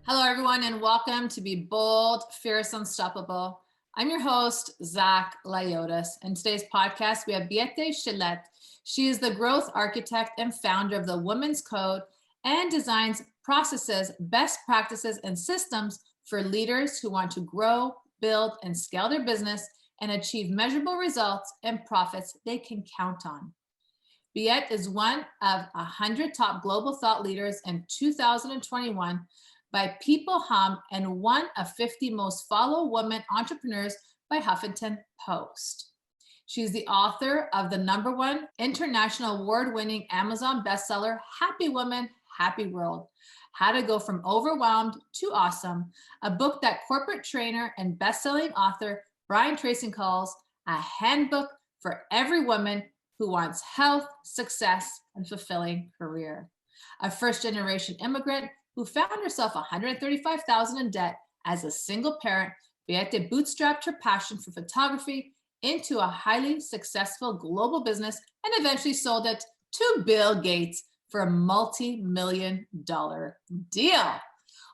Hello, everyone, and welcome to Be Bold, Fierce, Unstoppable. I'm your host, Zach Lyotis. In today's podcast, we have Beate Chelette. She is the growth architect and founder of the Women's Code and designs processes, best practices, and systems for leaders who want to grow, build, and scale their business and achieve measurable results and profits they can count on. Beate is one of 100 top global thought leaders in 2021 by People Hum and one of 50 most followed women entrepreneurs by Huffington Post. She's the author of the #1 international award-winning Amazon bestseller, Happy Woman, Happy World, How to Go From Overwhelmed to Awesome, a book that corporate trainer and best-selling author Brian Tracy calls a handbook for every woman who wants health, success, and fulfilling career. A first-generation immigrant who found herself $135,000 in debt as a single parent, Beate bootstrapped her passion for photography into a highly successful global business and eventually sold it to Bill Gates for a multi-million-dollar deal.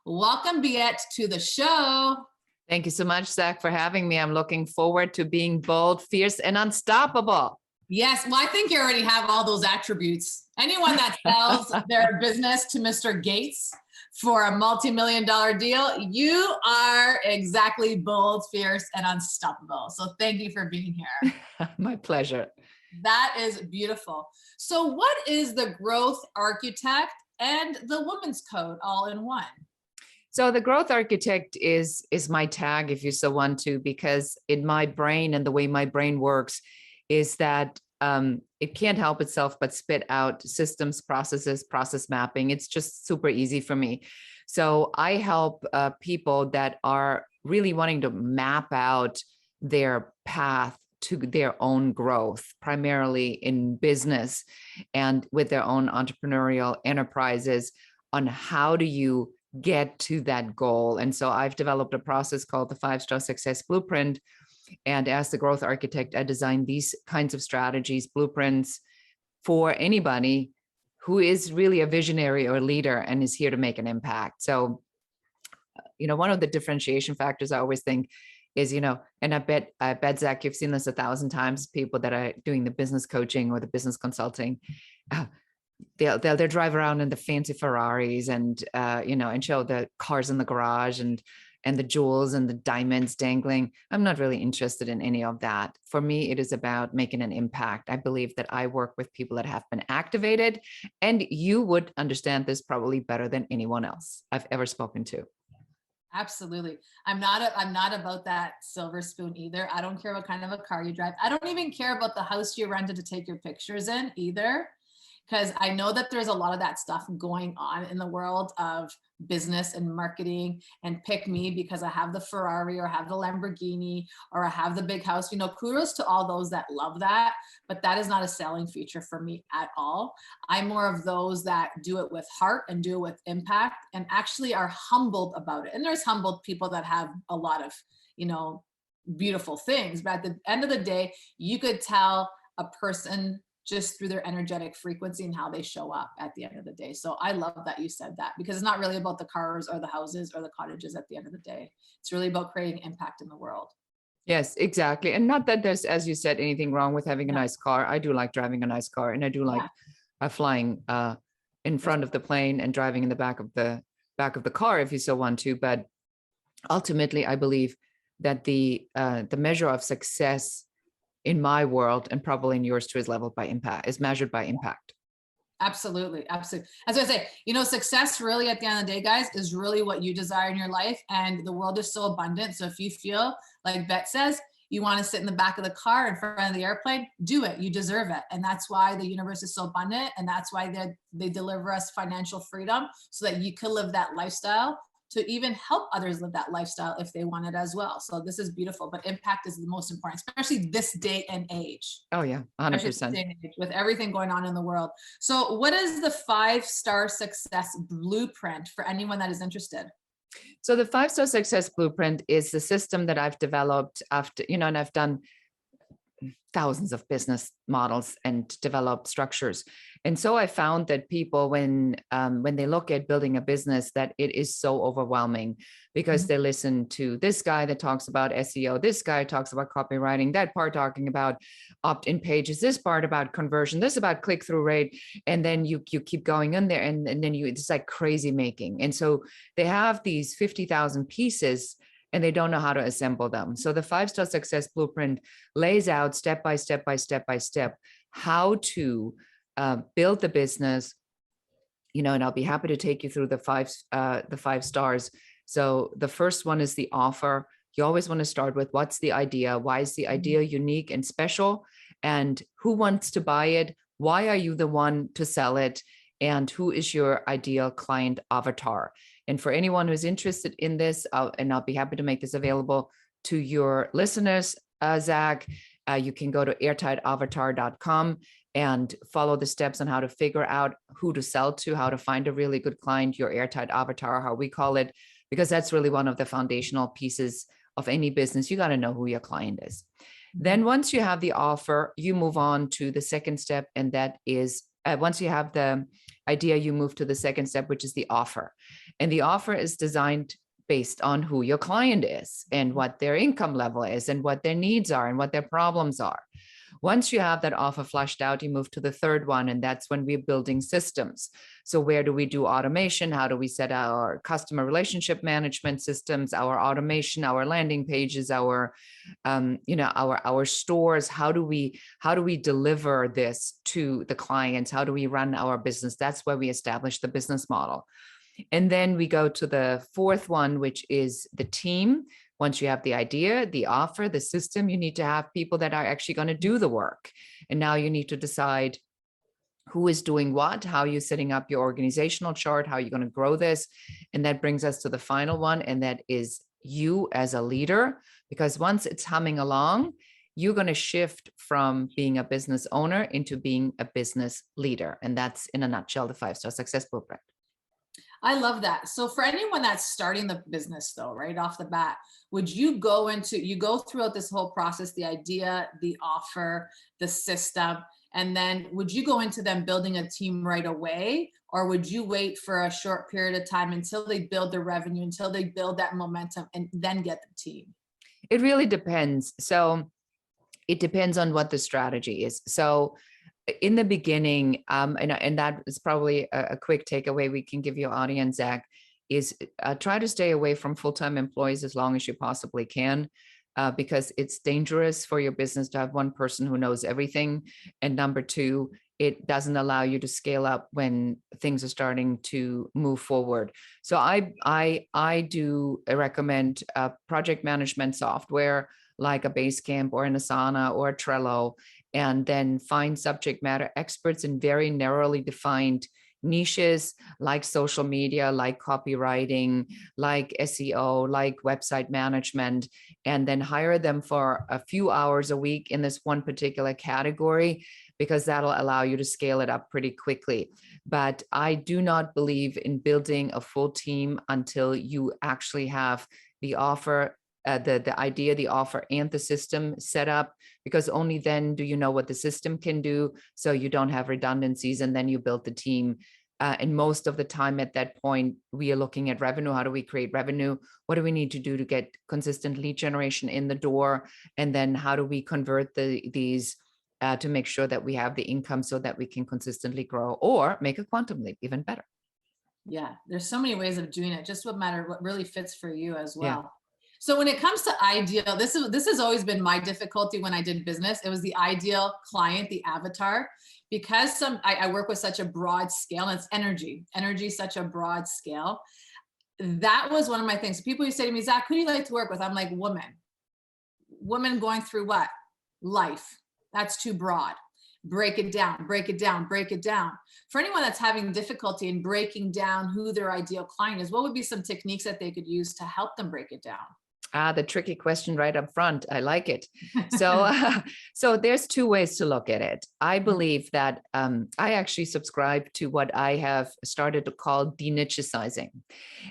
Welcome, Beate, to the show. Thank you so much, Zach, for having me. I'm looking forward to being bold, fierce, and unstoppable. Yes, well, I think you already have all those attributes. Anyone that sells their business to Mr. Gates for a multi-million-dollar deal, you are exactly bold, fierce, and unstoppable. So thank you for being here. My pleasure. That is beautiful. So what is the growth architect and the women's code all in one? So the growth architect is my tag, if you so want to, because in my brain and the way my brain works is that it can't help itself but spit out systems, processes, process mapping. It's just super easy for me. So I help people that are really wanting to map out their path to their own growth, primarily in business and with their own entrepreneurial enterprises, on how do you get to that goal. And so I've developed a process called the 5-Star Success Blueprint. And as the growth architect, I design these kinds of strategies, blueprints for anybody who is really a visionary or leader and is here to make an impact. So, one of the differentiation factors I always think is, and I bet Zach, you've seen this 1,000 times, people that are doing the business coaching or the business consulting, they'll drive around in the fancy Ferraris and, and show the cars in the garage and the jewels and the diamonds dangling. I'm not really interested in any of that. For me, it is about making an impact. I believe that I work with people that have been activated, and you would understand this probably better than anyone else I've ever spoken to. Absolutely. I'm not about that silver spoon either. I don't care what kind of a car you drive. I don't even care about the house you rented to take your pictures in either, because I know that there's a lot of that stuff going on in the world of business and marketing, and pick me because I have the Ferrari or have the Lamborghini or I have the big house. Kudos to all those that love that, but that is not a selling feature for me at all. I'm more of those that do it with heart and do it with impact and actually are humbled about it. And there's humbled people that have a lot of, beautiful things, but at the end of the day, you could tell a person just through their energetic frequency and how they show up at the end of the day. So I love that you said that, because it's not really about the cars or the houses or the cottages at the end of the day. It's really about creating impact in the world. Yes, exactly. And not that there's, as you said, anything wrong with having a nice car. I do like driving a nice car, and I do like flying in front of the plane and driving in the back of the car if you so want to. But ultimately, I believe that the measure of success in my world, and probably in yours too, is measured by impact. Absolutely. Absolutely. As I say, success really at the end of the day, guys, is really what you desire in your life. And the world is so abundant. So if you feel like Bet says, you want to sit in the back of the car in front of the airplane, do it. You deserve it. And that's why the universe is so abundant. And that's why they deliver us financial freedom so that you can live that lifestyle, to even help others live that lifestyle if they want it as well. So this is beautiful, but impact is the most important, especially this day and age. Oh yeah, 100%. With everything going on in the world. So what is the 5-Star Success Blueprint for anyone that is interested? So the 5-Star Success Blueprint is the system that I've developed after, and I've done thousands of business models and developed structures. And so I found that people, when they look at building a business, that it is so overwhelming because they listen to this guy that talks about SEO, this guy talks about copywriting, that part talking about opt-in pages, this part about conversion, this about click-through rate, and then you keep going in there, and then it's like crazy making. And so they have these 50,000 pieces and they don't know how to assemble them. So the 5-star success blueprint lays out step by step by step by step how to build the business, and I'll be happy to take you through the five stars. So the first one is the offer. You always want to start with what's the idea? Why is the idea unique and special? And who wants to buy it? Why are you the one to sell it? And who is your ideal client avatar? And for anyone who's interested in this, I'll be happy to make this available to your listeners, Zach, you can go to airtightavatar.com and follow the steps on how to figure out who to sell to, how to find a really good client, your airtight avatar, how we call it, because that's really one of the foundational pieces of any business. You got to know who your client is. Then once you have the offer, you move on to the second step. And that is, once you have the idea, you move to the second step, which is the offer. And the offer is designed based on who your client is and what their income level is and what their needs are and what their problems are. Once you have that offer flushed out, you move to the third one, and that's when we're building systems. So where do we do automation? How do we set our customer relationship management systems, our automation, our landing pages, our stores? How do we deliver this to the clients? How do we run our business? That's where we establish the business model. And then we go to the fourth one, which is the team. Once you have the idea, the offer, the system, you need to have people that are actually going to do the work. And now you need to decide who is doing what, how you're setting up your organizational chart, how you're going to grow this. And that brings us to the final one, and that is you as a leader. Because once it's humming along, you're going to shift from being a business owner into being a business leader. And that's, in a nutshell, the 5-star success blueprint. I love that. So for anyone that's starting the business though, right off the bat, would you go throughout this whole process, the idea, the offer, the system, and then would you go into them building a team right away? Or would you wait for a short period of time until they build the revenue, until they build that momentum and then get the team? It really depends. So it depends on what the strategy is. So in the beginning, and that is probably a quick takeaway we can give your audience, Zach, is try to stay away from full-time employees as long as you possibly can, because it's dangerous for your business to have one person who knows everything. And number two, it doesn't allow you to scale up when things are starting to move forward. So I do recommend project management software like a Basecamp or an Asana or a Trello, and then find subject matter experts in very narrowly defined niches like social media, like copywriting, like SEO, like website management, and then hire them for a few hours a week in this one particular category, because that'll allow you to scale it up pretty quickly. But I do not believe in building a full team until you actually have the offer, the idea, the offer, and the system set up, because only then do you know what the system can do, so you don't have redundancies, and then you build the team. And most of the time at that point, we are looking at revenue. How do we create revenue? What do we need to do to get consistent lead generation in the door? And then how do we convert these to make sure that we have the income so that we can consistently grow or make a quantum leap even better? Yeah, there's so many ways of doing it. Just what really fits for you as well. Yeah. So when it comes to ideal, this has always been my difficulty when I did business. It was the ideal client, the avatar, because I work with such a broad scale, and it's energy, such a broad scale. That was one of my things. People used to say to me, Zach, who do you like to work with? I'm like, woman going through what? Life. That's too broad. Break it down, break it down, break it down. For anyone that's having difficulty in breaking down who their ideal client is, what would be some techniques that they could use to help them break it down? The tricky question right up front. I like it. So there's two ways to look at it. I believe that I actually subscribe to what I have started to call denichicizing.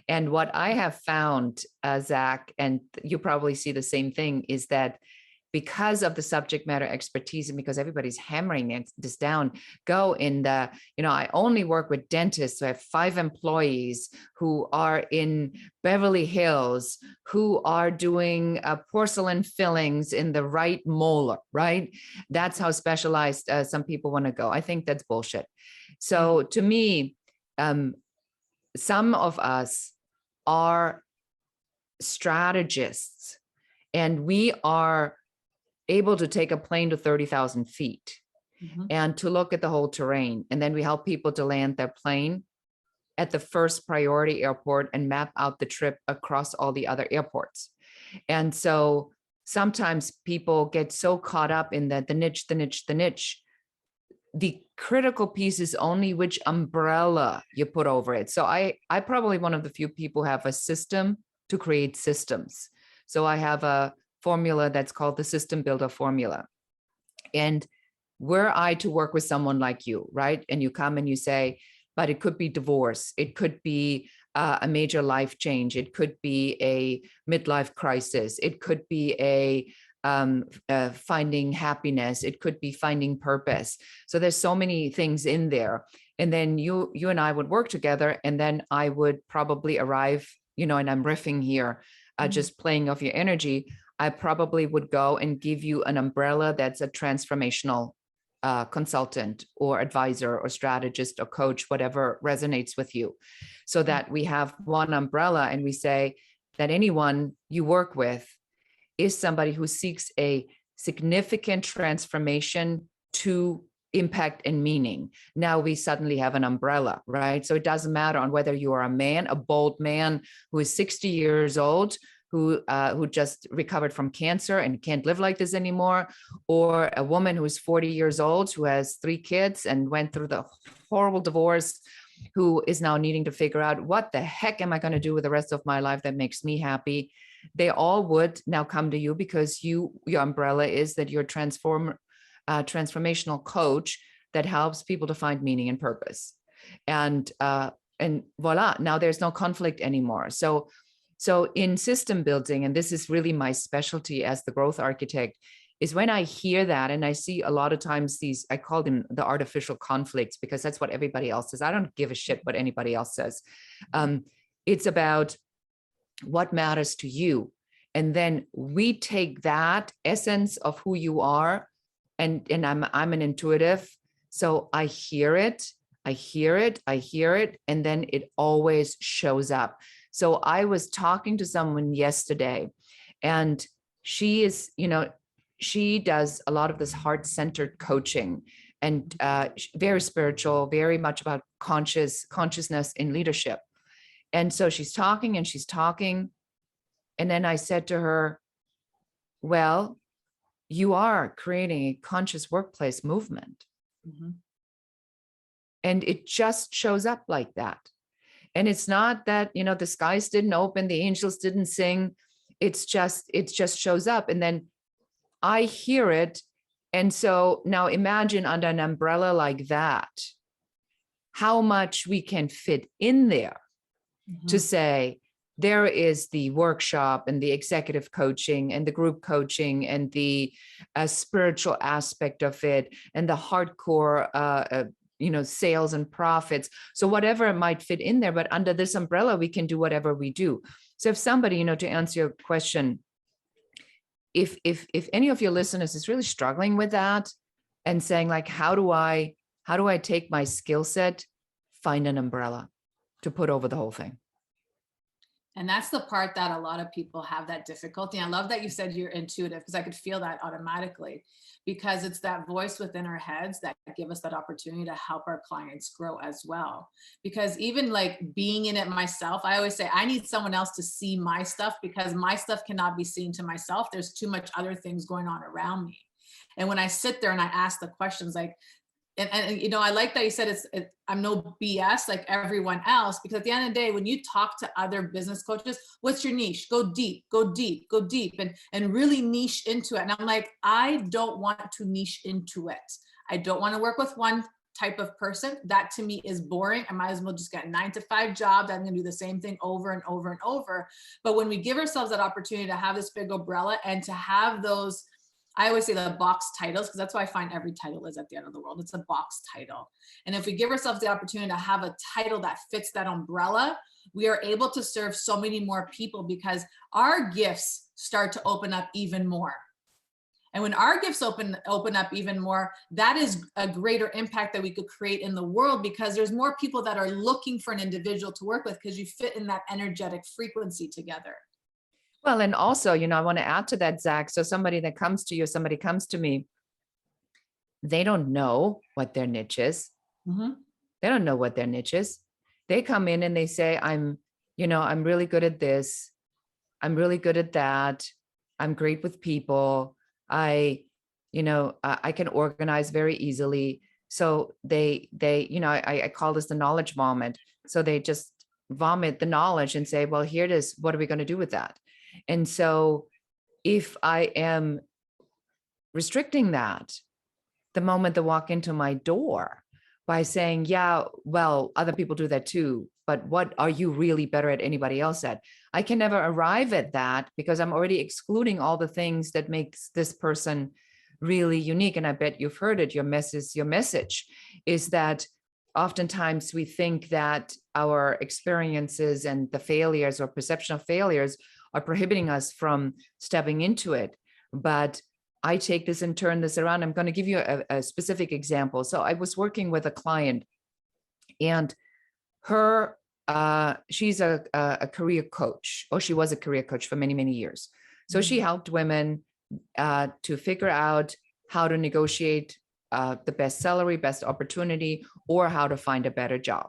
And what I have found, Zach, and you probably see the same thing, is that because of the subject matter expertise and because everybody's hammering this down, go in the, I only work with dentists who have 5 employees who are in Beverly Hills, who are doing porcelain fillings in the right molar, right? That's how specialized some people want to go. I think that's bullshit. So to me, some of us are strategists, and we are able to take a plane to 30,000 feet and to look at the whole terrain. And then we help people to land their plane at the first priority airport and map out the trip across all the other airports. And so sometimes people get so caught up in that the niche. The critical piece is only which umbrella you put over it. So I probably one of the few people who have a system to create systems. So I have a formula that's called the system builder formula. And were I to work with someone like you, right? And you come and you say, but it could be divorce. It could be a major life change. It could be a midlife crisis. It could be finding happiness. It could be finding purpose. So there's so many things in there. And then you and I would work together, and then I would probably arrive, and I'm riffing here, just playing off your energy. I probably would go and give you an umbrella that's a transformational consultant or advisor or strategist or coach, whatever resonates with you, so that we have one umbrella and we say that anyone you work with is somebody who seeks a significant transformation to impact and meaning. Now we suddenly have an umbrella, right? So it doesn't matter on whether you are a man, a bold man who is 60 years old, who just recovered from cancer and can't live like this anymore, or a woman who's 40 years old, who has 3 kids and went through the horrible divorce, who is now needing to figure out, what the heck am I going to do with the rest of my life that makes me happy? They all would now come to you because your umbrella is that you're transformational coach that helps people to find meaning and purpose. And voila, now there's no conflict anymore. So in system building, and this is really my specialty as the growth architect, is when I hear that, and I see a lot of times these, I call them the artificial conflicts, because that's what everybody else says. I don't give a shit what anybody else says. It's about what matters to you. And then we take that essence of who you are, and I'm an intuitive. So I hear it, and then it always shows up. So I was talking to someone yesterday, and she is, she does a lot of this heart-centered coaching, and very spiritual, very much about consciousness in leadership. And so she's talking. And then I said to her, well, you are creating a conscious workplace movement. And it just shows up like that. And it's not that, the skies didn't open, the angels didn't sing. It just shows up. And then I hear it. And so now imagine under an umbrella like that, how much we can fit in there to say, there is the workshop and the executive coaching and the group coaching and the spiritual aspect of it and the hardcore sales and profits. So whatever it might fit in there, but under this umbrella, we can do whatever we do. So if somebody, to answer your question, if any of your listeners is really struggling with that and saying like, how do I take my skill set, find an umbrella to put over the whole thing. And that's the part that a lot of people have that difficulty. I love that you said you're intuitive, because I could feel that automatically, because it's that voice within our heads that give us that opportunity to help our clients grow as well. Because even like being in it myself, I always say I need someone else to see my stuff, because my stuff cannot be seen to myself. There's too much other things going on around me. And when I sit there and I ask the questions, like, and I like that you said I'm no BS like everyone else, because at the end of the day, when you talk to other business coaches, what's your niche? Go deep, and really niche into it. And I'm like, I don't want to niche into it. I don't want to work with one type of person. That to me is boring. I might as well just get a 9-to-5 job. I'm going to do the same thing over and over and over. But when we give ourselves that opportunity to have this big umbrella and to have those I always say the box titles, because that's why I find every title is at the end of the world. It's a box title. And if we give ourselves the opportunity to have a title that fits that umbrella, we are able to serve so many more people, because our gifts start to open up even more. And when our gifts open up even more, that is a greater impact that we could create in the world, because there's more people that are looking for an individual to work with, because you fit in that energetic frequency together. Well, and also, I want to add to that, Zach. So somebody that comes to you, somebody comes to me, they don't know what their niche is. Mm-hmm. They don't know what their niche is. They come in and they say, I'm really good at this. I'm really good at that. I'm great with people. I can organize very easily. So they, I call this the knowledge vomit. So they just vomit the knowledge and say, well, here it is. What are we going to do with that? And so if I am restricting that the moment they walk into my door by saying, yeah, well, other people do that too, but what are you really better at anybody else at? I can never arrive at that, because I'm already excluding all the things that makes this person really unique. And I bet you've heard it. Your message is that oftentimes we think that our experiences and the failures or perception of failures are prohibiting us from stepping into it. But I take this and turn this around. I'm going to give you a specific example. So I was working with a client, and she's a career coach, or she was a career coach for many, many years. So she helped women to figure out how to negotiate the best salary, best opportunity, or how to find a better job.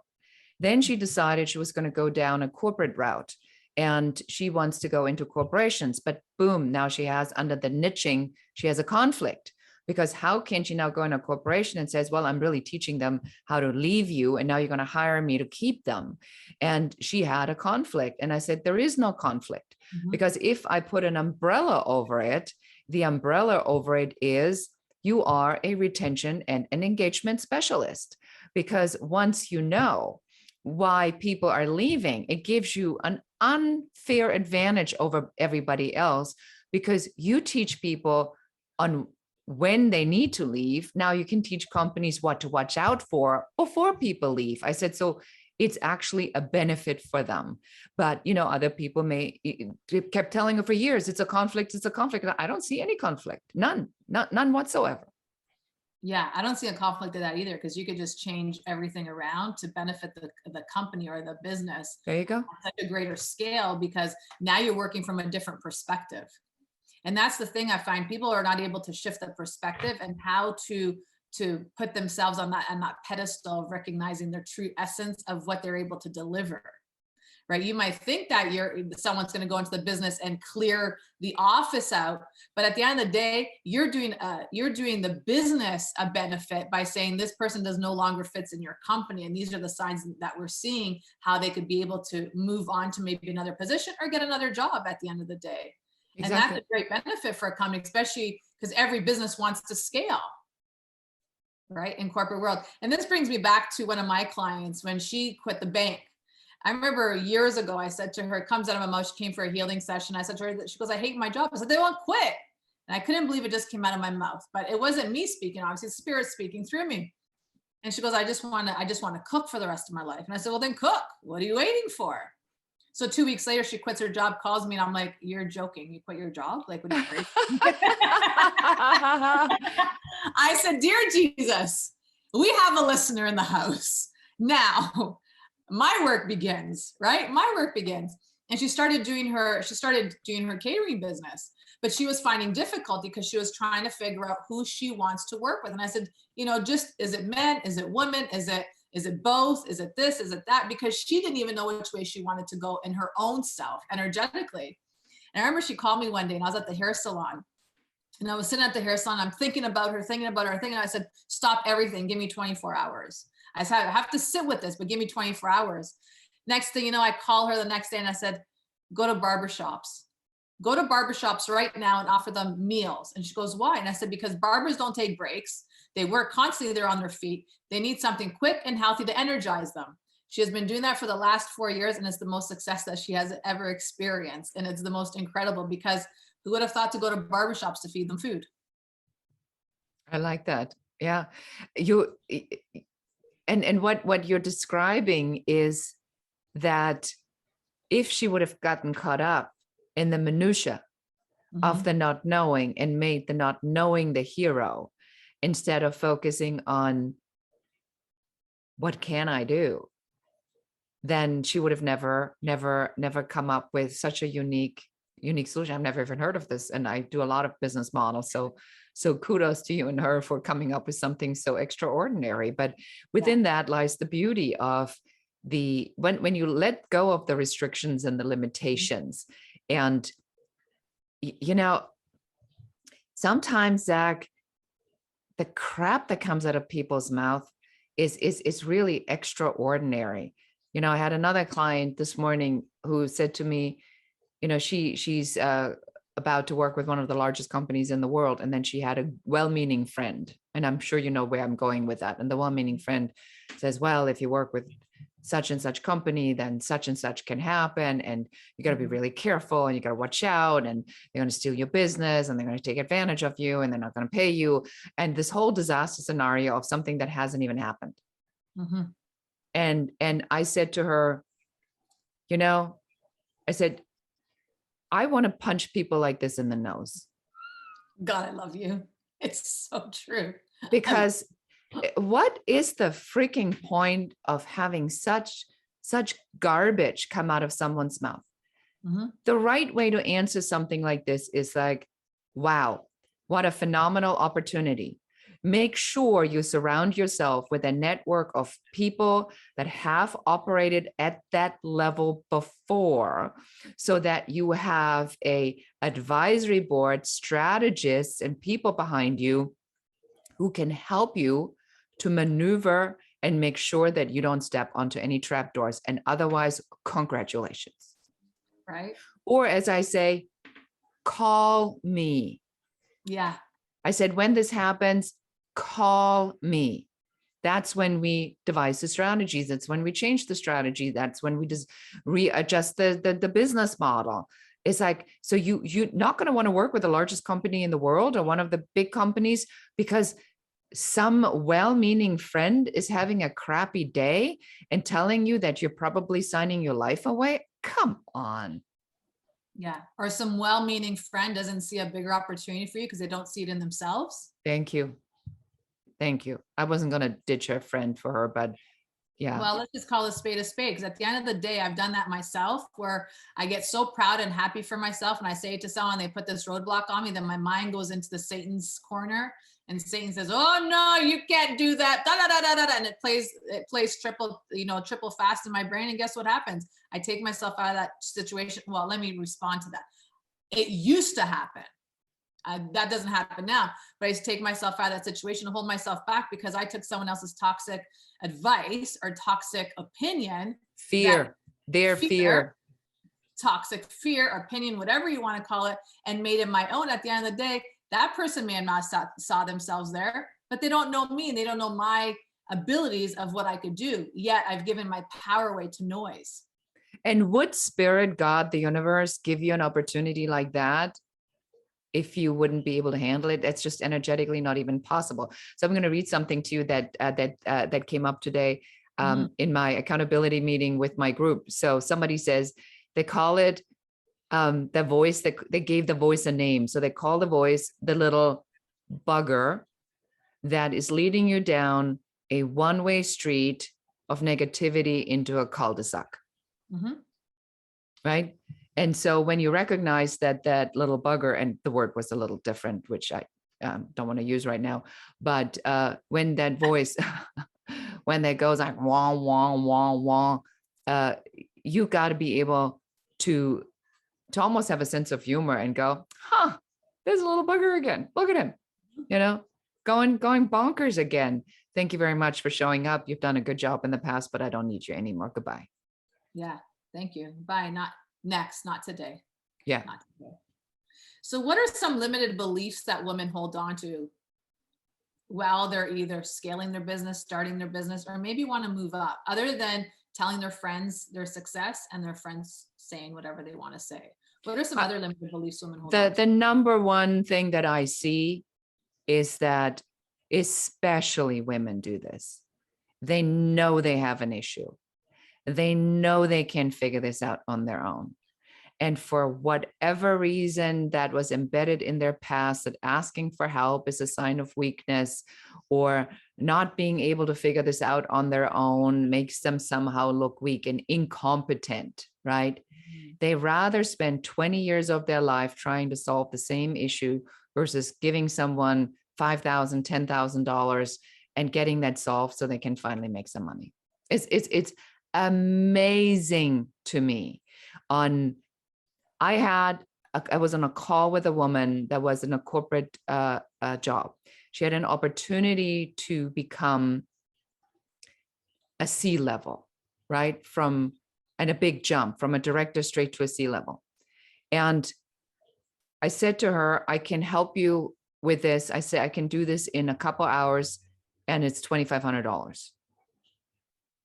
Then she decided she was going to go down a corporate route, and she wants to go into corporations. But boom, now she has, under the niching, she has a conflict, because how can she now go in a corporation and says, well, I'm really teaching them how to leave you, and now you're going to hire me to keep them? And she had a conflict. And I said, there is no conflict, because if I put an umbrella over it, the umbrella over it is you are a retention and an engagement specialist. Because once you know why people are leaving, it gives you an unfair advantage over everybody else, because you teach people on when they need to leave. Now you can teach companies what to watch out for before people leave. I said, so it's actually a benefit for them. But, other people kept telling her for years, it's a conflict. It's a conflict. I don't see any conflict. None whatsoever. Yeah, I don't see a conflict of that either, because you could just change everything around to benefit the company or the business. There you go. On such a greater scale, because now you're working from a different perspective. And that's the thing I find, people are not able to shift the perspective and how to put themselves on that pedestal of recognizing their true essence of what they're able to deliver. Right? You might think that someone's going to go into the business and clear the office out, but at the end of the day, you're doing the business a benefit by saying this person no longer fits in your company, and these are the signs that we're seeing how they could be able to move on to maybe another position or get another job at the end of the day. Exactly. And that's a great benefit for a company, especially because every business wants to scale, right, in corporate world. And this brings me back to one of my clients when she quit the bank. I remember years ago, I said to her, it comes out of my mouth, she came for a healing session. I said to her, she goes, I hate my job. I said, they won't quit. And I couldn't believe it just came out of my mouth, but it wasn't me speaking, obviously it's spirit speaking through me. And she goes, I just want to cook for the rest of my life. And I said, well, then cook. What are you waiting for? So 2 weeks later, she quits her job, calls me, and I'm like, you're joking. You quit your job? Like, what are you crazy? I said, dear Jesus, we have a listener in the house. Now, my work begins, right? My work begins. And she started doing her catering business, but she was finding difficulty because she was trying to figure out who she wants to work with. And I said, just, is it men? Is it women? Is it both? Is it this? Is it that? Because she didn't even know which way she wanted to go in her own self energetically. And I remember she called me one day and I was at the hair salon. And I was sitting at the hair salon. I'm thinking about her. And I said, stop everything. Give me 24 hours. I said, I have to sit with this, but give me 24 hours. Next thing you know, I call her the next day and I said, go to barbershops. Go to barbershops right now and offer them meals. And she goes, why? And I said, because barbers don't take breaks. They work constantly. They're on their feet. They need something quick and healthy to energize them. She has been doing that for the last 4 years, and it's the most success that she has ever experienced. And it's the most incredible, because who would have thought to go to barbershops to feed them food? I like that. Yeah. You and what you're describing is that if she would have gotten caught up in the minutia of the not knowing and made the not knowing the hero, instead of focusing on what can I do, then she would have never come up with such a unique solution. I've never even heard of this. And I do a lot of business models. So kudos to you and her for coming up with something so extraordinary. But within that lies the beauty of when you let go of the restrictions and the limitations. And sometimes, Zach, the crap that comes out of people's mouth is really extraordinary. I had another client this morning who said to me, she's about to work with one of the largest companies in the world. And then she had a well-meaning friend. And I'm sure you know where I'm going with that. And the well-meaning friend says, well, if you work with such and such company, then such and such can happen. And you got to be really careful and you got to watch out, and they're going to steal your business and they're going to take advantage of you and they're not going to pay you. And this whole disaster scenario of something that hasn't even happened. And I said to her, I said, I want to punch people like this in the nose. God, I love you. It's so true. Because what is the freaking point of having such garbage come out of someone's mouth? The right way to answer something like this is like, wow, what a phenomenal opportunity. Make sure you surround yourself with a network of people that have operated at that level before, so that you have a advisory board, strategists, and people behind you who can help you to maneuver and make sure that you don't step onto any trapdoors. And otherwise, congratulations. Right. Or as I say, call me. Yeah. I said, when this happens, call me. That's when we devise the strategies. That's when we change the strategy. That's when we just readjust the business model. It's like, so you're not going to want to work with the largest company in the world or one of the big companies because some well-meaning friend is having a crappy day and telling you that you're probably signing your life away. Come on. Yeah. Or some well-meaning friend doesn't see a bigger opportunity for you because they don't see it in themselves. Thank you. Thank you. I wasn't going to ditch a friend for her, but yeah. Well, let's just call a spade because at the end of the day, I've done that myself, where I get so proud and happy for myself. And I say it to someone, they put this roadblock on me, then my mind goes into the Satan's corner and Satan says, oh no, you can't do that. Da, da, da, da, da. And it plays triple fast in my brain. And guess what happens? I take myself out of that situation. Well, let me respond to that. It used to happen. That doesn't happen now, but I take myself out of that situation and hold myself back because I took someone else's toxic advice or toxic opinion. Fear, toxic fear, opinion, whatever you want to call it, and made it my own. At the end of the day, that person may have not saw themselves there, but they don't know me and they don't know my abilities of what I could do. Yet I've given my power away to noise. And would spirit, God, the universe give you an opportunity like that if you wouldn't be able to handle it? That's just energetically not even possible. So I'm going to read something to you that came up today in my accountability meeting with my group. So somebody says they call it the voice, that they gave the voice a name. So they call the voice the little bugger that is leading you down a one-way street of negativity into a cul-de-sac. Right? And so when you recognize that little bugger, and the word was a little different, which I don't want to use right now, but when that voice, when that goes like, wah, wah, wah, wah, you got to be able to almost have a sense of humor and go, huh, there's a little bugger again. Look at him, going bonkers again. Thank you very much for showing up. You've done a good job in the past, but I don't need you anymore. Goodbye. Yeah. Thank you. Bye. Not next, not today. Yeah. Not today. So what are some limited beliefs that women hold on to while they're either scaling their business, starting their business, or maybe want to move up, other than telling their friends their success and their friends saying whatever they want to say? What are some other limited beliefs women hold on to? The number one thing that I see is that especially women do this. They know they have an issue. They know they can't figure this out on their own. And for whatever reason that was embedded in their past, that asking for help is a sign of weakness, or not being able to figure this out on their own makes them somehow look weak and incompetent, right? They rather spend 20 years of their life trying to solve the same issue versus giving someone $5,000, $10,000 and getting that solved so they can finally make some money. It's amazing to me. I was on a call with a woman that was in a corporate job. She had an opportunity to become a C-level, right? And a big jump from a director straight to a C-level. And I said to her, I can help you with this. I said, I can do this in a couple hours and it's $2,500.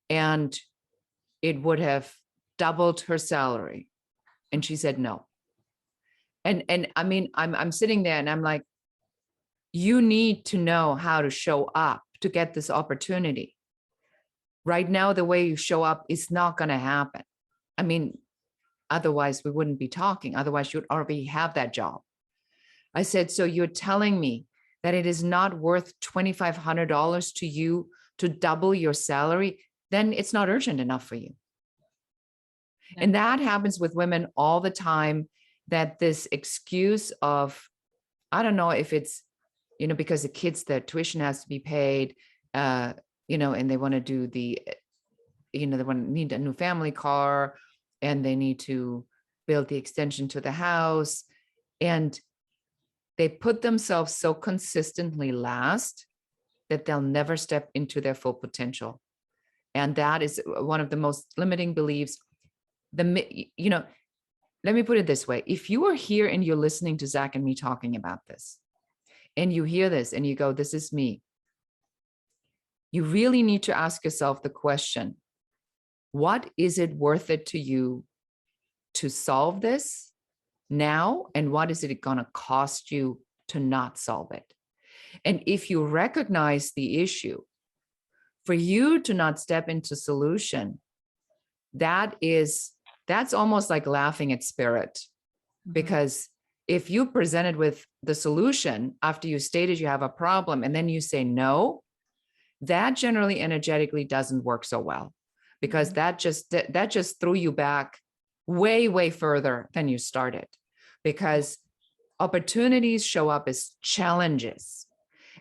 And it would have doubled her salary. And she said no. And I mean, I'm sitting there and I'm like, you need to know how to show up to get this opportunity. Right now, the way you show up is not going to happen. I mean, otherwise we wouldn't be talking. Otherwise you'd already have that job. I said, so you're telling me that it is not worth $2,500 to you to double your salary? Then it's not urgent enough for you. Yeah. And that happens with women all the time, that this excuse of, I don't know if it's, because the kids, their tuition has to be paid, and they want to do they need a new family car, and they need to build the extension to the house. And they put themselves so consistently last that they'll never step into their full potential. And that is one of the most limiting beliefs. Let me put it this way. If you are here and you're listening to Zach and me talking about this, and you hear this and you go, this is me, you really need to ask yourself the question, what is it worth it to you to solve this now? And what is it going to cost you to not solve it? And if you recognize the issue, for you to not step into solution, that's almost like laughing at spirit. Because if you presented with the solution after you stated you have a problem and then you say no, that generally energetically doesn't work so well, because that just threw you back way, way further than you started, because opportunities show up as challenges.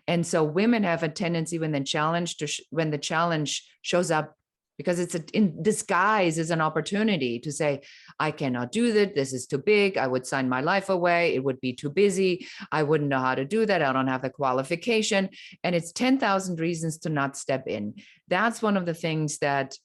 And so women have a tendency when the challenge shows up, because it's in disguise as an opportunity, to say, I cannot do that. This is too big. I would sign my life away. It would be too busy. I wouldn't know how to do that. I don't have the qualification. And it's 10,000 reasons to not step in. That's one of the things that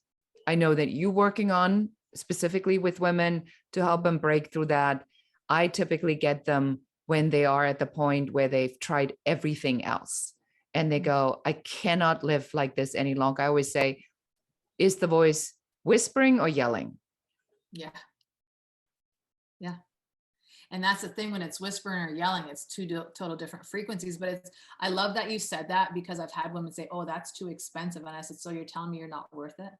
I know that you're working on specifically with women to help them break through that. I typically get them when they are at the point where they've tried everything else and they go, I cannot live like this any longer. I always say, is the voice whispering or yelling? Yeah. Yeah. And that's the thing, when it's whispering or yelling, it's two total different frequencies. But I love that you said that, because I've had women say, oh, that's too expensive. And I said, so you're telling me you're not worth it?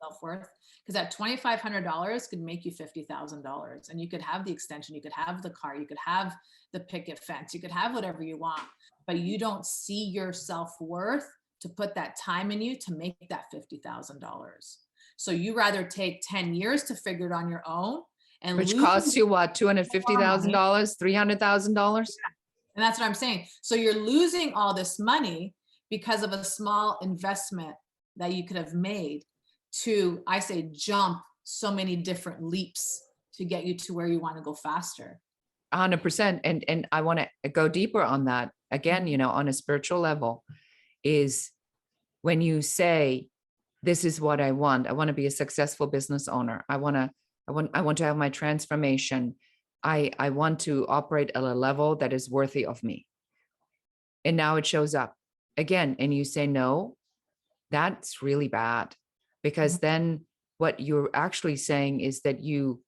Self-worth? Because that $2,500 could make you $50,000, and you could have the extension, you could have the car, you could have the picket fence, you could have whatever you want, but you don't see your self-worth to put that time in you to make that $50,000. So you rather take 10 years to figure it on your own, and which costs you what, $250,000, $300,000? And that's what I'm saying. So you're losing all this money because of a small investment that you could have made to, I say, jump so many different leaps to get you to where you want to go faster. 100%. And I want to go deeper on that again, on a spiritual level, is when you say, this is what I want to be a successful business owner. I want to have my transformation. I want to operate at a level that is worthy of me. And now it shows up again, and you say no, that's really bad, because then what you're actually saying is that you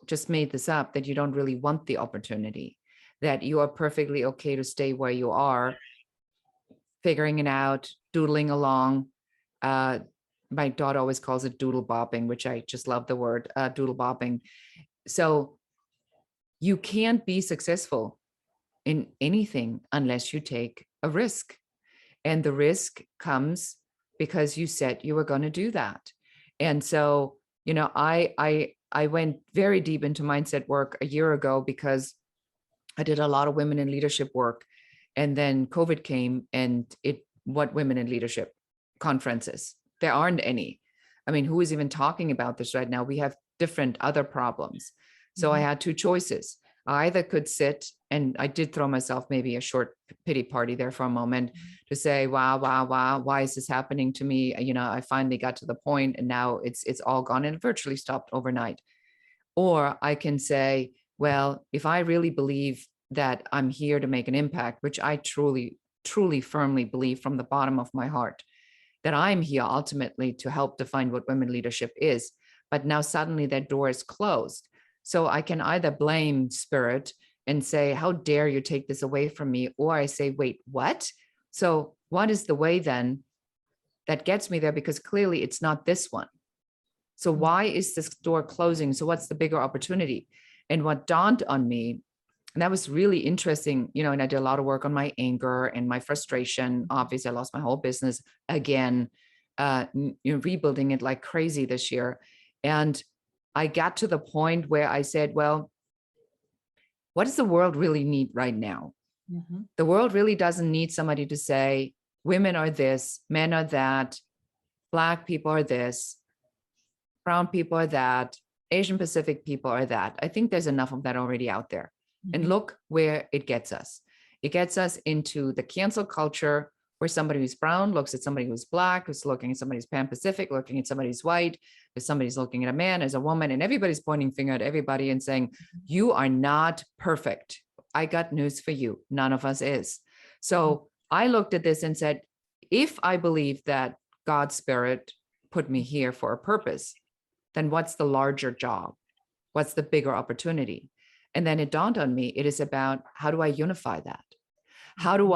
just made this up, that you don't really want the opportunity, that you are perfectly okay to stay where you are, figuring it out, doodling along. My daughter always calls it doodle bopping, which I just love the word, doodle bopping. So you can't be successful in anything unless you take a risk. And the risk comes because you said you were going to do that. And so, I went very deep into mindset work a year ago because I did a lot of women in leadership work. And then COVID came, and what women in leadership conferences? There aren't any. I mean, who is even talking about this right now? We have different other problems. So I had two choices. I either could sit, and I did throw myself maybe a short pity party there for a moment to say, wow, why is this happening to me? I finally got to the point, and now it's all gone, and it virtually stopped overnight. Or I can say, well, if I really believe that I'm here to make an impact, which I truly, truly, firmly believe from the bottom of my heart, that I'm here ultimately to help define what women leadership is. But now suddenly that door is closed. So I can either blame spirit and say, how dare you take this away from me? Or I say, wait, what? So what is the way then that gets me there? Because clearly it's not this one. So why is this door closing? So what's the bigger opportunity? And what dawned on me, and that was really interesting, and I did a lot of work on my anger and my frustration. Obviously, I lost my whole business again, rebuilding it like crazy this year. And I got to the point where I said, well, what does the world really need right now? Mm-hmm. The world really doesn't need somebody to say, women are this, men are that, Black people are this, brown people are that, Asian Pacific people are that. I think there's enough of that already out there. Mm-hmm. And look where it gets us. It gets us into the cancel culture, where somebody who's brown looks at somebody who's Black, who's looking at somebody who's Pan-Pacific, looking at somebody who's white, if somebody's looking at a man as a woman, and everybody's pointing finger at everybody and saying, you are not perfect. I got news for you. None of us is. So I looked at this and said, if I believe that God's spirit put me here for a purpose, then what's the larger job? What's the bigger opportunity? And then it dawned on me, it is about, how do I unify that? How do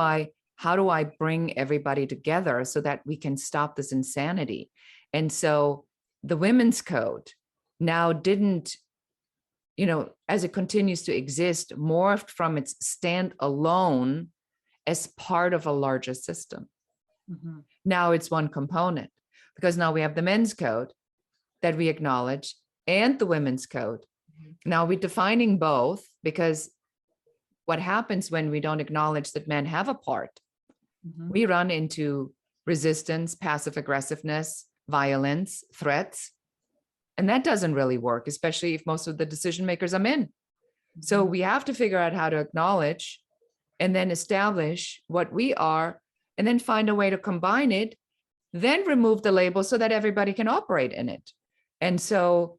I bring everybody together so that we can stop this insanity? And so the women's code now didn't, as it continues to exist, morphed from its stand alone as part of a larger system. Mm-hmm. Now it's one component, because now we have the men's code that we acknowledge and the women's code. Mm-hmm. Now we're defining both, because what happens when we don't acknowledge that men have a part? Mm-hmm. We run into resistance, passive aggressiveness, violence, threats. And that doesn't really work, especially if most of the decision makers are men. Mm-hmm. So we have to figure out how to acknowledge and then establish what we are, and then find a way to combine it, then remove the label so that everybody can operate in it. And so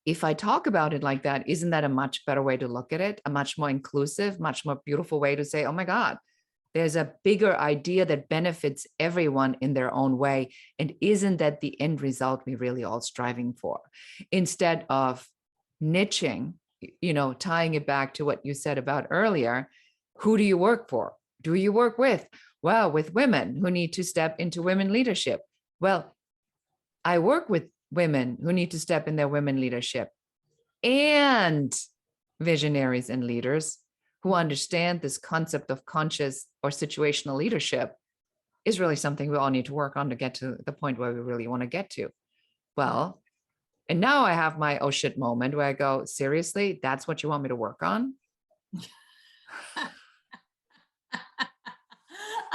if I talk about it like that, isn't that a much better way to look at it? A much more inclusive, much more beautiful way to say, oh my God, there's a bigger idea that benefits everyone in their own way. And isn't that the end result we're really all striving for? Instead of niching, tying it back to what you said about earlier, who do you work for? Do you work with? Well, with women who need to step into women leadership. Well, I work with women who need to step in their women leadership, and visionaries and leaders who understand this concept of conscious or situational leadership is really something we all need to work on to get to the point where we really want to get to. Well, and now I have my oh shit moment where I go, seriously, that's what you want me to work on?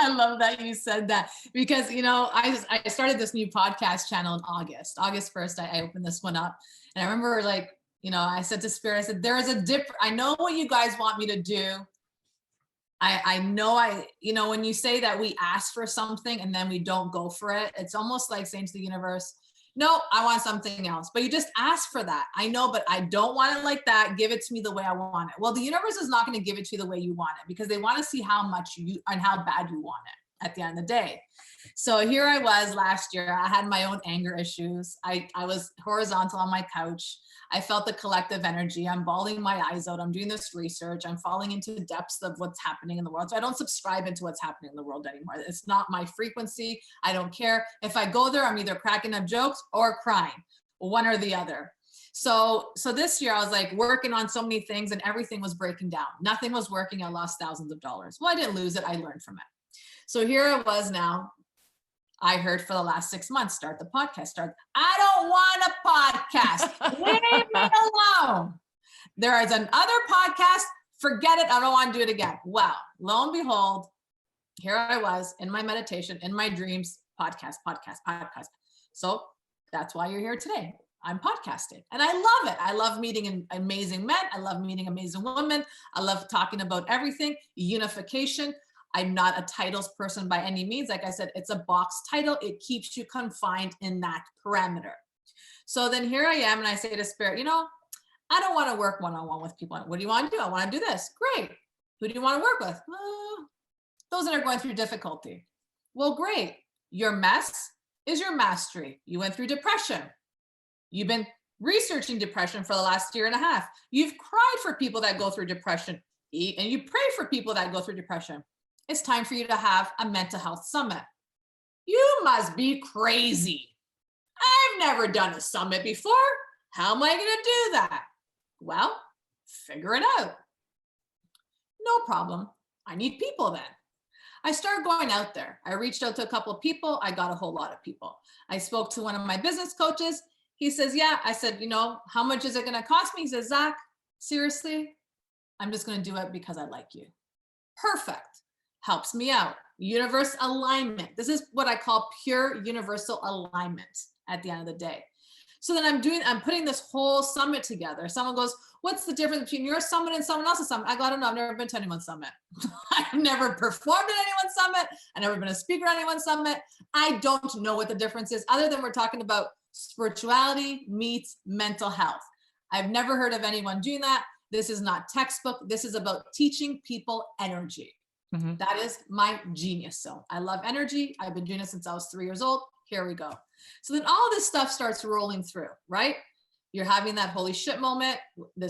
I love that you said that, because, I started this new podcast channel in August 1st. I opened this one up, and I remember I said to Spirit, I said, there is a I know what you guys want me to do. I know when you say that we ask for something and then we don't go for it, it's almost like saying to the universe, no, I want something else. But you just ask for that. I know, but I don't want it like that. Give it to me the way I want it. Well, the universe is not going to give it to you the way you want it, because they want to see how much and how bad you want it. at the end of the day. So here I was last year. I had my own anger issues. I was horizontal on my couch. I felt the collective energy. I'm bawling my eyes out. I'm doing this research. I'm falling into the depths of what's happening in the world. So I don't subscribe into what's happening in the world anymore. It's not my frequency. I don't care. If I go there, I'm either cracking up jokes or crying, one or the other. So this year I was like working on so many things and everything was breaking down. Nothing was working. I lost thousands of dollars. Well, I didn't lose it. I learned from it. So here I was now. I heard for the last 6 months, start the podcast. I don't want a podcast. Leave me alone. There is another podcast. Forget it. I don't want to do it again. Well, lo and behold, here I was in my meditation, in my dreams, podcast. So that's why you're here today. I'm podcasting and I love it. I love meeting amazing men. I love meeting amazing women. I love talking about everything, unification. I'm not a titles person by any means. Like I said, it's a box title. It keeps you confined in that parameter. So then here I am and I say to Spirit, I don't want to work one-on-one with people. What do you want to do? I want to do this. Great. Who do you want to work with? Those that are going through difficulty. Well, great. Your mess is your mastery. You went through depression. You've been researching depression for the last year and a half. You've cried for people that go through depression, and you pray for people that go through depression. It's time for you to have a mental health summit. You must be crazy. I've never done a summit before. How am I going to do that? Well, figure it out. No problem. I need people then. I started going out there. I reached out to a couple of people. I got a whole lot of people. I spoke to one of my business coaches. He says, yeah. I said, how much is it going to cost me? He says, Zach, seriously, I'm just going to do it because I like you. Perfect. Helps me out. Universe alignment. This is what I call pure universal alignment at the end of the day. So then I'm putting this whole summit together. Someone goes, what's the difference between your summit and someone else's summit? I go, I don't know. I've never been to anyone's summit. I've never performed at anyone's summit. I've never been a speaker at anyone's summit. I don't know what the difference is other than we're talking about spirituality meets mental health. I've never heard of anyone doing that. This is not textbook. This is about teaching people energy. Mm-hmm. That is my genius zone. I love energy. I've been doing it since I was 3 years old. Here we go. So then all this stuff starts rolling through, right? You're having that holy shit moment.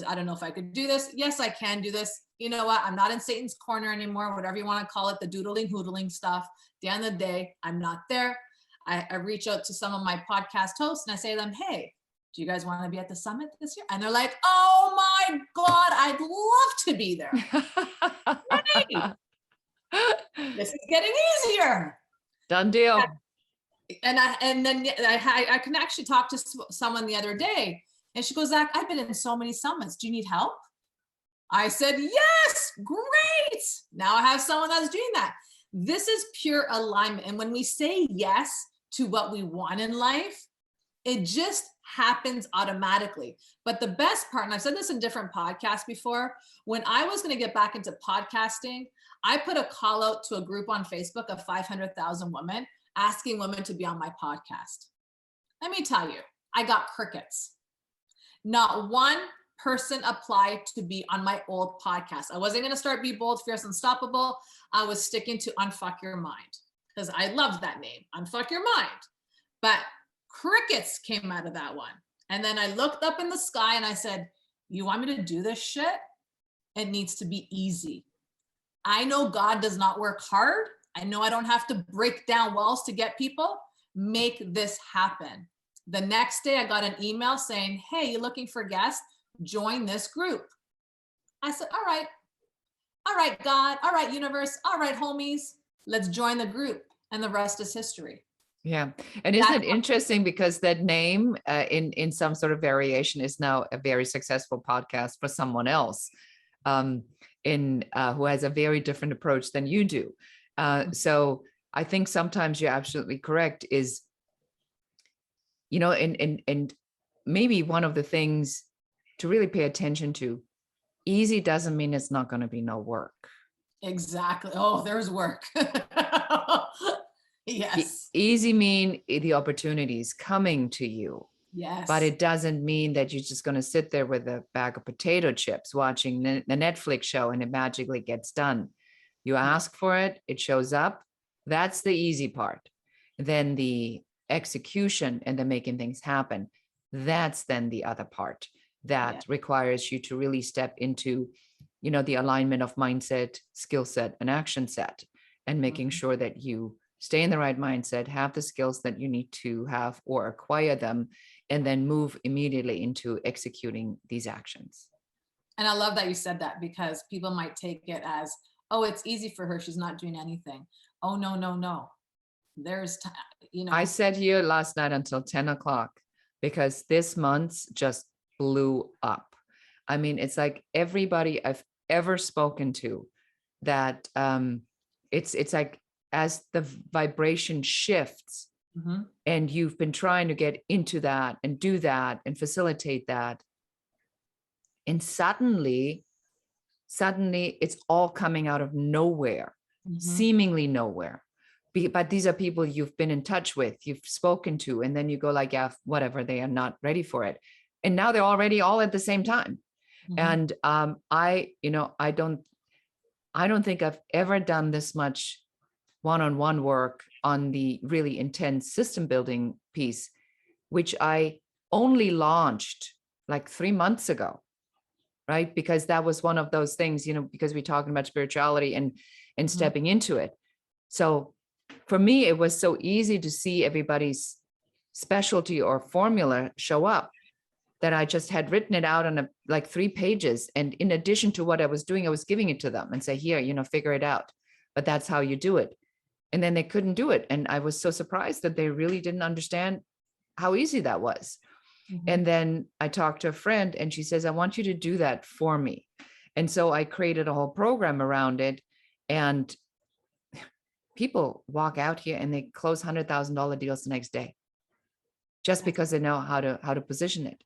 I don't know if I could do this. Yes, I can do this. You know what? I'm not in Satan's corner anymore, whatever you want to call it, the doodling, hoodling stuff. At the end of the day, I'm not there. I reach out to some of my podcast hosts and I say to them, hey, do you guys want to be at the summit this year? And they're like, oh my God, I'd love to be there. Hey, this is getting easier. Done deal. And then I can actually talk to someone the other day and she goes, Zach, I've been in so many summits. Do you need help? I said, yes, great. Now I have someone that's doing that. This is pure alignment. And when we say yes to what we want in life, it just happens automatically. But the best part, and I've said this in different podcasts before, when I was going to get back into podcasting, I put a call out to a group on Facebook of 500,000 women, asking women to be on my podcast. Let me tell you, I got crickets. Not one person applied to be on my old podcast. I wasn't going to start Be Bold, Fierce, Unstoppable. I was sticking to Unfuck Your Mind because I loved that name, Unfuck Your Mind. But crickets came out of that one. And then I looked up in the sky and I said, you want me to do this shit? It needs to be easy. I know God does not work hard. I know I don't have to break down walls to get people. Make this happen. The next day I got an email saying, hey, you looking for guests? Join this group. I said, all right, God, all right, universe, all right, homies, let's join the group. And the rest is history. Yeah. And isn't it interesting because that name in some sort of variation is now a very successful podcast for someone else who has a very different approach than you do. So I think sometimes you're absolutely correct is, and maybe one of the things to really pay attention to, easy doesn't mean it's not going to be no work. Exactly. Oh, there's work. Yes. Easy mean the opportunities coming to you. Yes. But it doesn't mean that you're just going to sit there with a bag of potato chips watching the Netflix show and it magically gets done. You ask for it, it shows up. That's the easy part. Then the execution and the making things happen, that's then the other part that requires you to really step into, the alignment of mindset, skill set, and action set, and making sure that you stay in the right mindset, have the skills that you need to have or acquire them, and then move immediately into executing these actions. And I love that you said that, because people might take it as, oh, it's easy for her, she's not doing anything. Oh, no, no, no. There's time, I sat here last night until 10 o'clock because this month's just blew up. I mean, it's like everybody I've ever spoken to that it's like as the vibration shifts and you've been trying to get into that and do that and facilitate that. And suddenly it's all coming out of nowhere, seemingly nowhere. But these are people you've been in touch with, you've spoken to, and then you go like, yeah, whatever, they are not ready for it. And now they're already all at the same time. And I don't think I've ever done this much one-on-one work on the really intense system building piece, which I only launched like 3 months ago, right? Because that was one of those things, because we're talking about spirituality and stepping into it. So for me, it was so easy to see everybody's specialty or formula show up that I just had written it out on like 3 pages. And in addition to what I was doing, I was giving it to them and say, here, figure it out. But that's how you do it. And then they couldn't do it. And I was so surprised that they really didn't understand how easy that was. And then I talked to a friend and she says, I want you to do that for me. And so I created a whole program around it. And people walk out here and they close $100,000 deals the next day just because they know how to position it.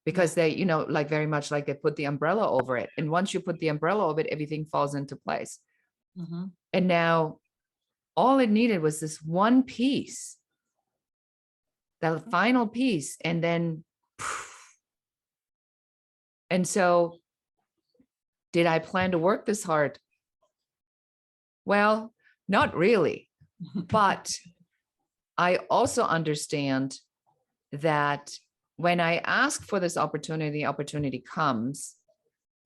Because they, like very much like they put the umbrella over it. And once you put the umbrella over it, everything falls into place. And now all it needed was this one piece, the final piece. And then, and so did I plan to work this hard? Well, not really, but I also understand that when I ask for this opportunity, opportunity comes,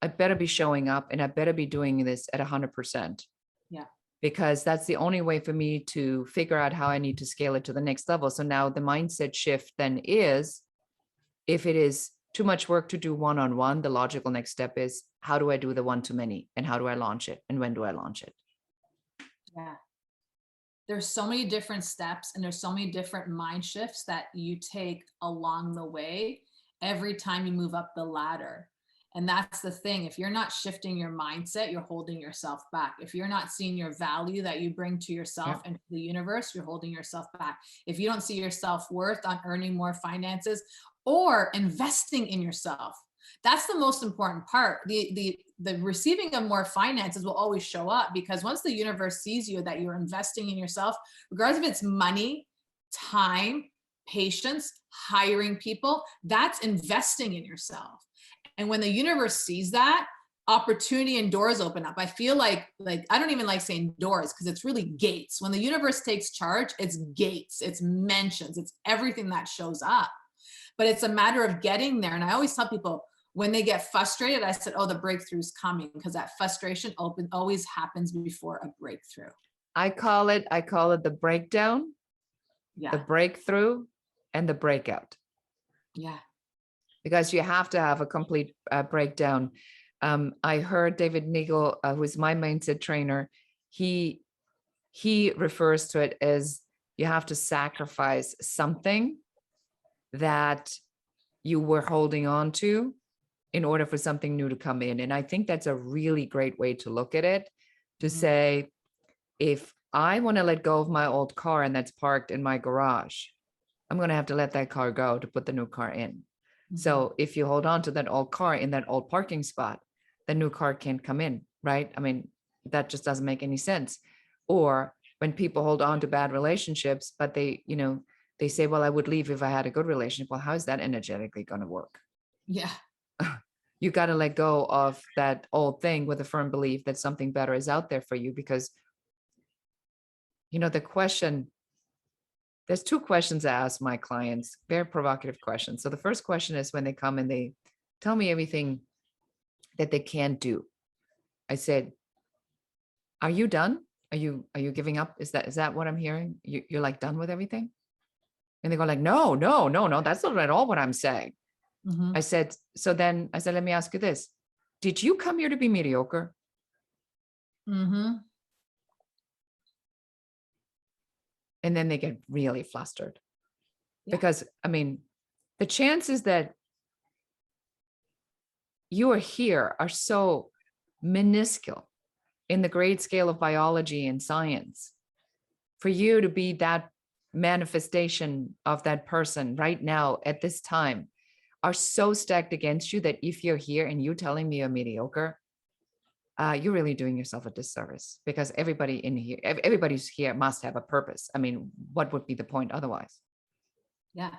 I better be showing up and I better be doing this at 100%. Yeah. Because that's the only way for me to figure out how I need to scale it to the next level. So now the mindset shift then is, if it is too much work to do one-on-one, the logical next step is, how do I do the one-to-many and how do I launch it and when do I launch it? Yeah. There's so many different steps and there's so many different mind shifts that you take along the way every time you move up the ladder. And that's the thing. If you're not shifting your mindset, you're holding yourself back. If you're not seeing your value that you bring to yourself and to the universe, you're holding yourself back. If you don't see your self-worth on earning more finances or investing in yourself, that's the most important part. The receiving of more finances will always show up, because once the universe sees you that you're investing in yourself, regardless if it's money, time, patience, hiring people, that's investing in yourself. And when the universe sees that, opportunity and doors open up. I feel like I don't even like saying doors, because it's really gates. When the universe takes charge, it's gates, it's mentions, it's everything that shows up. But it's a matter of getting there. And I always tell people, when they get frustrated, I said, oh, the breakthrough's coming, because that frustration always happens before a breakthrough. I call it the breakdown, the breakthrough, and the breakout. Yeah. Because you have to have a complete breakdown. I heard David Nagel, who's my mindset trainer, he refers to it as you have to sacrifice something that you were holding on to in order for something new to come in. And I think that's a really great way to look at it, to say, if I want to let go of my old car and that's parked in my garage, I'm going to have to let that car go to put the new car in. So if you hold on to that old car in that old parking spot, the new car can't come in, right? I mean, that just doesn't make any sense. Or when people hold on to bad relationships, but they say, well, I would leave if I had a good relationship. Well, how is that energetically going to work? Yeah. You got to let go of that old thing with a firm belief that something better is out there for you, because the question, there's two questions I ask my clients, very provocative questions. So the first question is when they come and they tell me everything that they can't do. I said, are you done? Are you giving up? Is that what I'm hearing? You're like done with everything? And they go like, no, that's not at all what I'm saying. Mm-hmm. I said, let me ask you this. Did you come here to be mediocre? Mm-hmm. And then they get really flustered. Yeah. Because, I mean, the chances that you are here are so minuscule in the great scale of biology and science. For you to be that manifestation of that person right now at this time are so stacked against you that if you're here and you're telling me you're mediocre, you're really doing yourself a disservice, because everybody's here must have a purpose. I mean, what would be the point otherwise? Yeah.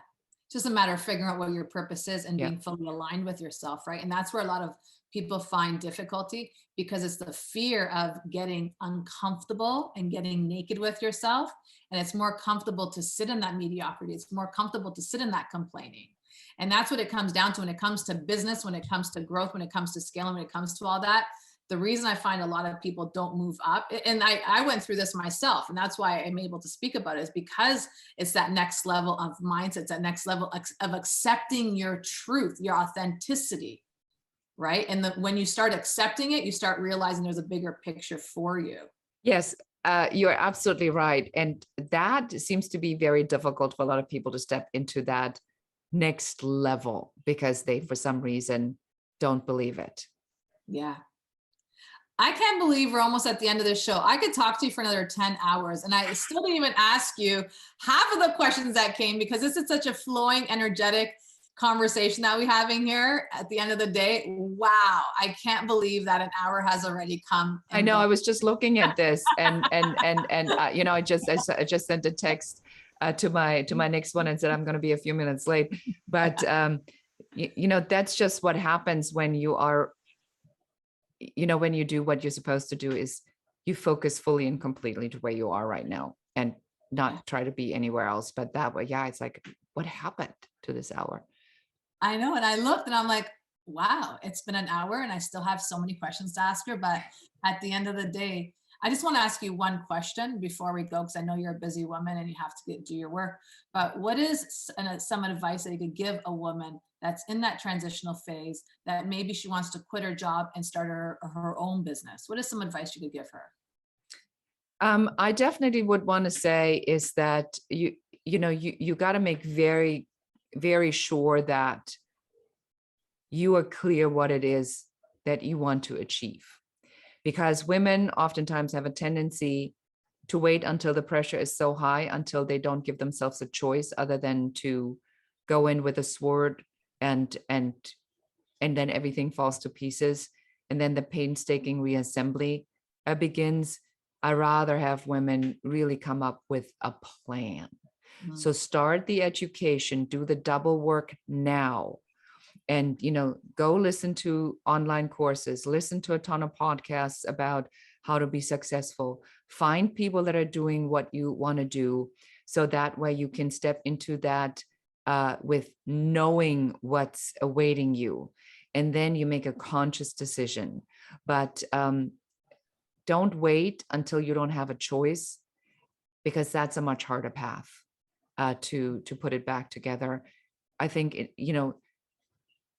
It's just a matter of figuring out what your purpose is and Yeah. being fully aligned with yourself, right? And that's where a lot of people find difficulty, because it's the fear of getting uncomfortable and getting naked with yourself. And it's more comfortable to sit in that mediocrity. It's more comfortable to sit in that complaining. And that's what it comes down to when it comes to business, when it comes to growth, when it comes to scaling, when it comes to all that. The reason I find a lot of people don't move up, and I went through this myself, and that's why I'm able to speak about it, is because it's that next level of mindset, that next level of accepting your truth, your authenticity, right? And when you start accepting it, you start realizing there's a bigger picture for you. Yes, you're absolutely right. And that seems to be very difficult for a lot of people to step into that next level because they, for some reason, don't believe it. Yeah. I can't believe we're almost at the end of this show. I could talk to you for another 10 hours, and I still didn't even ask you half of the questions that came, because this is such a flowing, energetic conversation that we're having here at the end of the day. Wow. I can't believe that an hour has already come. I know. I was just looking at this and I just sent a text to my next one and said, I'm going to be a few minutes late, but that's just what happens when you are, when you do what you're supposed to do, is you focus fully and completely to where you are right now and not try to be anywhere else. But that way, it's like, what happened to this hour? I know. And I looked and I'm like, wow, it's been an hour and I still have so many questions to ask her. But at the end of the day, I just want to ask you one question before we go, because I know you're a busy woman and you have to do your work. But what is some advice that you could give a woman that's in that transitional phase, that maybe she wants to quit her job and start her own business? What is some advice you could give her? I definitely would want to say is that you got to make very, very sure that you are clear what it is that you want to achieve. Because women oftentimes have a tendency to wait until the pressure is so high, until they don't give themselves a choice other than to go in with a sword and then everything falls to pieces. And then the painstaking reassembly begins. I rather have women really come up with a plan. Mm-hmm. So start the education, do the double work now. And, go listen to online courses, listen to a ton of podcasts about how to be successful, find people that are doing what you want to do. So that way you can step into that with knowing what's awaiting you. And then you make a conscious decision. But don't wait until you don't have a choice, because that's a much harder path to put it back together. I think,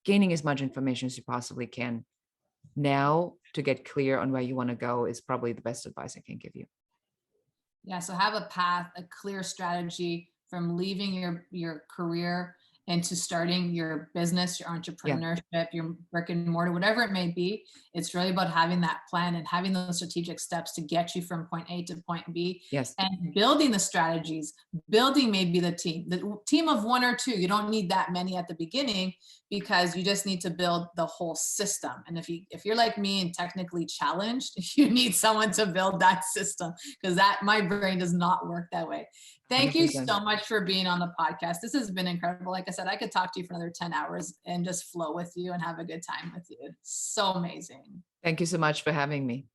gaining as much information as you possibly can now to get clear on where you want to go is probably the best advice I can give you. Yeah. So have a path, a clear strategy from leaving your career into starting your business, your entrepreneurship, your brick and mortar, whatever it may be. It's really about having that plan and having those strategic steps to get you from point A to point B. Yes. And building the strategies, building maybe the team of one or two. You don't need that many at the beginning, because you just need to build the whole system. And if you're like me and technically challenged, you need someone to build that system, because my brain does not work that way. Thank 100%. You so much for being on the podcast. This has been incredible. Like I said, I could talk to you for another 10 hours and just flow with you and have a good time with you. It's so amazing. Thank you so much for having me.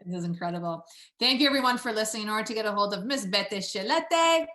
This is incredible. Thank you everyone for listening. In order to get a hold of Miss Beate Chelette,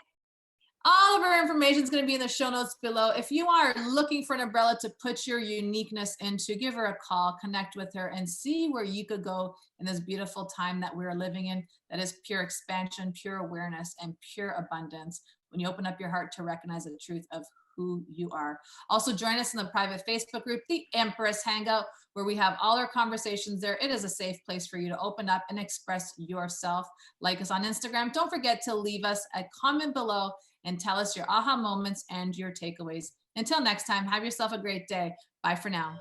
all of our information is going to be in the show notes below. If you are looking for an umbrella to put your uniqueness into, give her a call, connect with her, and see where you could go in this beautiful time that we're living in, that is pure expansion, pure awareness, and pure abundance. When you open up your heart to recognize the truth of who you are. Also join us in the private Facebook group, the Empress Hangout, where we have all our conversations there. It is a safe place for you to open up and express yourself. Like us on Instagram. Don't forget to leave us a comment below and tell us your aha moments and your takeaways. Until next time, have yourself a great day. Bye for now.